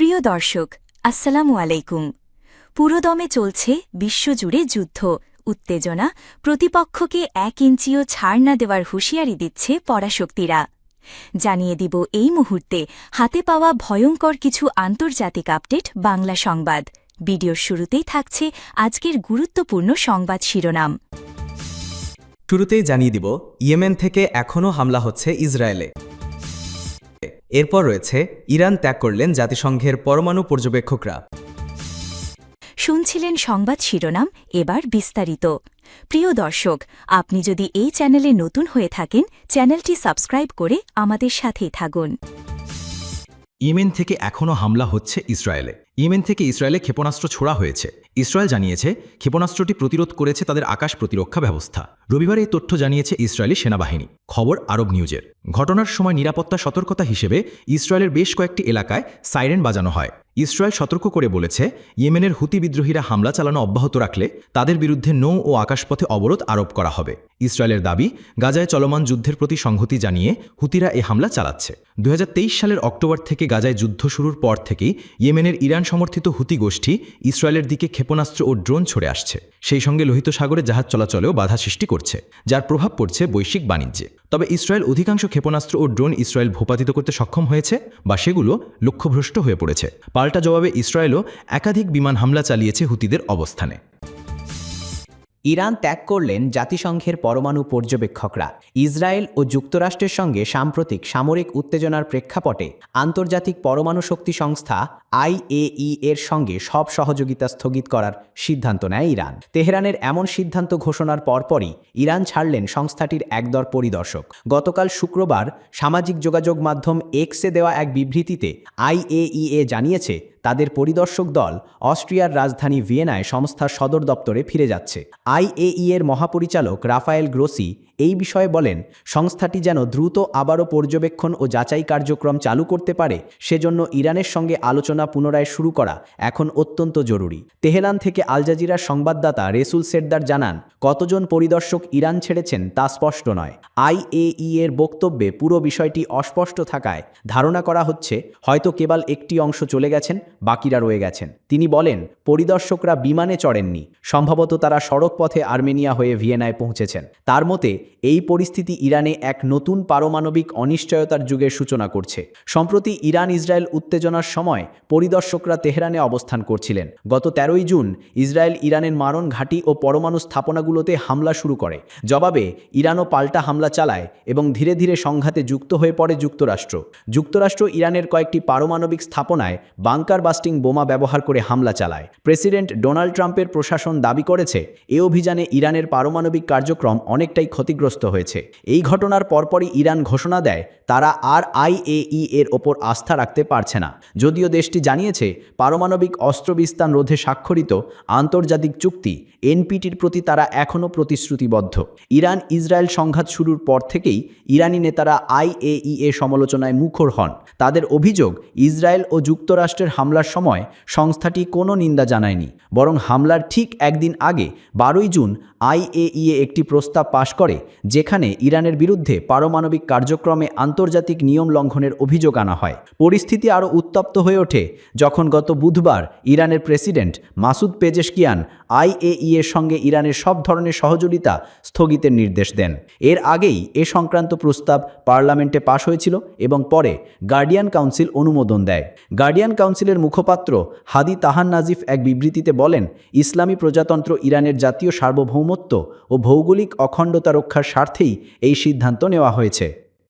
প্রিয় দর্শক, আসসালামু আলাইকুম। পুরোদমে চলছে বিশ্বজুড়ে যুদ্ধ, উত্তেজনা, প্রতিপক্ষকে 1 ইঞ্চিও ছাড় না দেওয়ার হুঁশিয়ারি দিচ্ছে পরাশক্তিরা। জানিয়ে দিব এই মুহূর্তে হাতে পাওয়া ভয়ঙ্কর কিছু আন্তর্জাতিক আপডেট বাংলা সংবাদ। ভিডিওর শুরুতেই থাকছে আজকের গুরুত্বপূর্ণ সংবাদ শিরোনাম। শুরুতেই জানিয়ে দিব, ইয়েমেন থেকে এখনও হামলা হচ্ছে ইসরায়েলে। এরপর রয়েছে, ইরান ত্যাগ করলেন জাতিসংঘের পরমাণু পর্যবেক্ষকরা। শুনছিলেন সংবাদ শিরোনাম, এবার বিস্তারিত। প্রিয় দর্শক, আপনি যদি এই চ্যানেলে নতুন হয়ে থাকেন, চ্যানেলটি সাবস্ক্রাইব করে আমাদের সাথেই থাকুন। ইয়েমেন থেকে এখনও হামলা হচ্ছে ইসরায়েলে। ইয়েমেন থেকে ইসরায়েলে ক্ষেপণাস্ত্র ছোড়া হয়েছে। ইসরায়েল জানিয়েছে ক্ষেপণাস্ত্রটি প্রতিরোধ করেছে তাদের আকাশ প্রতিরক্ষা ব্যবস্থা। রবিবার এই তথ্য জানিয়েছে ইসরায়েলি সেনাবাহিনী। খবর আরব নিউজের। ঘটনার সময় নিরাপত্তা সতর্কতা হিসেবে ইসরায়েলের বেশ কয়েকটি এলাকায় সাইরেন বাজানো হয়। ইসরায়েল সতর্ক করে বলেছে, ইয়েমেনের হুতি বিদ্রোহীরা হামলা চালানো অব্যাহত রাখলে তাদের বিরুদ্ধে নৌ ও আকাশপথে অবরোধ আরোপ করা হবে। ইসরায়েলের দাবি, গাজায় চলমান যুদ্ধের প্রতি সংহতি জানিয়ে হুতিরা এ হামলা চালাচ্ছে। 2023 সালের অক্টোবর থেকে গাজায় যুদ্ধ শুরুর পর থেকেই ইয়েমেনের ইরান সমর্থিত হুতি গোষ্ঠী ইসরায়েলের দিকে ক্ষেপণাস্ত্র ও ড্রোন ছড়ে আসছে। সেই সঙ্গে লোহিত সাগরে জাহাজ চলাচলেও বাধা সৃষ্টি করছে, যার প্রভাব পড়ছে বৈশ্বিক বাণিজ্যে। তবে ইসরায়েল অধিকাংশ ক্ষেপণাস্ত্র ও ড্রোন ইসরায়েল ভূপাতিত করতে সক্ষম হয়েছে বা সেগুলো লক্ষ্যভ্রষ্ট হয়ে পড়েছে। পাল্টা জবাবে ইসরায়েলও একাধিক বিমান হামলা চালিয়েছে হুতিদের অবস্থানে। ইরান ত্যাগ করলেন জাতিসংঘের পরমাণু পর্যবেক্ষকরা। ইসরায়েল ও যুক্তরাষ্ট্রের সঙ্গে সাম্প্রতিক সামরিক উত্তেজনার প্রেক্ষাপটে আন্তর্জাতিক পরমাণু শক্তি সংস্থা IAEA এর সঙ্গে সব সহযোগিতা স্থগিত করার সিদ্ধান্ত নেয় ইরান। তেহরানের এমন সিদ্ধান্ত ঘোষণার পরপরই ইরান ছাড়লেন সংস্থাটির একদল পরিদর্শক। গতকাল শুক্রবার সামাজিক যোগাযোগ মাধ্যম এক্সে দেওয়া এক বিবৃতিতে IAEA জানিয়েছে, তাদের পরিদর্শক দল অস্ট্রিয়ার রাজধানী ভিয়েনায় সংস্থার সদর দপ্তরে ফিরে যাচ্ছে। IAEA এর মহাপরিচালক রাফায়েল গ্রোসি এই বিষয়ে বলেন, সংস্থাটি যেন দ্রুত আবারও পর্যবেক্ষণ ও যাচাই কার্যক্রম চালু করতে পারে, সেজন্য ইরানের সঙ্গে আলোচনা পুনরায় শুরু করা এখন অত্যন্ত জরুরি। তেহরান থেকে আল জাজিরার সংবাদদাতা রেসুল সেরদার জানান, কতজন পরিদর্শক ইরান ছেড়েছেন তা স্পষ্ট নয়। IAEA এর বক্তব্যে পুরো বিষয়টি অস্পষ্ট থাকায় ধারণা করা হচ্ছে হয়তো কেবল একটি অংশ চলে গেছেন, বাকিরা রয়ে গেছেন। তিনি বলেন, পরিদর্শকরা বিমানে চড়েননি, সম্ভবত তারা সড়ক পথে আর্মেনিয়া হয়ে ভিয়েনায় পৌঁছেছেন। তার মতে এই পরিস্থিতি ইরানে এক নতুন পারমাণবিক অনিশ্চয়তার যুগের সূচনা করছে। সম্প্রতি ইরান ইসরায়েল উত্তেজনার সময় পরিদর্শকরা তেহরানে অবস্থান করছিলেন। গত 13ই জুন ইসরায়েল ইরানের মারণ ঘাঁটি ও পরমাণু স্থাপনাগুলোতে হামলা শুরু করে। জবাবে ইরানও পাল্টা হামলা চালায় এবং ধীরে ধীরে সংঘাতে যুক্ত হয়ে পড়ে যুক্তরাষ্ট্র। যুক্তরাষ্ট্র ইরানের কয়েকটি পারমাণবিক স্থাপনায় বাংকার বাস্টিং বোমা ব্যবহার করে হামলা চালায়। প্রেসিডেন্ট ডোনাল্ড ট্রাম্পের প্রশাসন দাবি করেছে, এ অভিযানে ইরানের পারমাণবিক কার্যক্রম অনেকটাই ক্ষতিগ্রস্ত হয়েছে। এই ঘটনার পরপরই ইরান ঘোষণা দেয় তারা আর IAEA এর ওপর আস্থা রাখতে পারছে না। যদিও দেশটি জানিয়েছে, পারমাণবিক অস্ত্র বিস্তার রোধে স্বাক্ষরিত আন্তর্জাতিক চুক্তি NPTর প্রতি তারা এখনও প্রতিশ্রুতিবদ্ধ। ইরান ইসরায়েল সংঘাত শুরুর পর থেকেই ইরানি নেতারা IAEA সমালোচনায় মুখর হন। তাদের অভিযোগ, ইসরায়েল ও যুক্তরাষ্ট্রের হামলার সময় সংস্থাটি কোনো নিন্দা জানায়নি, বরং হামলার ঠিক একদিন আগে 12ই জুন IAEA একটি প্রস্তাব পাশ করে, যেখানে ইরানের বিরুদ্ধে পারমাণবিক কার্যক্রমে আন্তর্জাতিক নিয়ম লঙ্ঘনের অভিযোগ আনা হয়। পরিস্থিতি আরও উত্তপ্ত হয়ে ওঠে যখন গত বুধবার ইরানের প্রেসিডেন্ট মাসুদ পেজেশকিয়ান IAEA এর সঙ্গে ইরানের সব ধরনের সহযোগিতা স্থগিতের নির্দেশ দেন। এর আগেই এ সংক্রান্ত প্রস্তাব পার্লামেন্টে পাশ হয়েছিল এবং পরে গার্ডিয়ান কাউন্সিল অনুমোদন দেয়। গার্ডিয়ান কাউন্সিলের মুখপাত্র হাদি তাহান নাজিফ এক বিবৃতিতে বলেন, ইসলামী প্রজাতন্ত্র ইরানের জাতীয় সার্বভৌমত্ব ও ভৌগোলিক অখণ্ডতা রক্ষার স্বার্থেই এই সিদ্ধান্ত নেওয়া হয়েছে।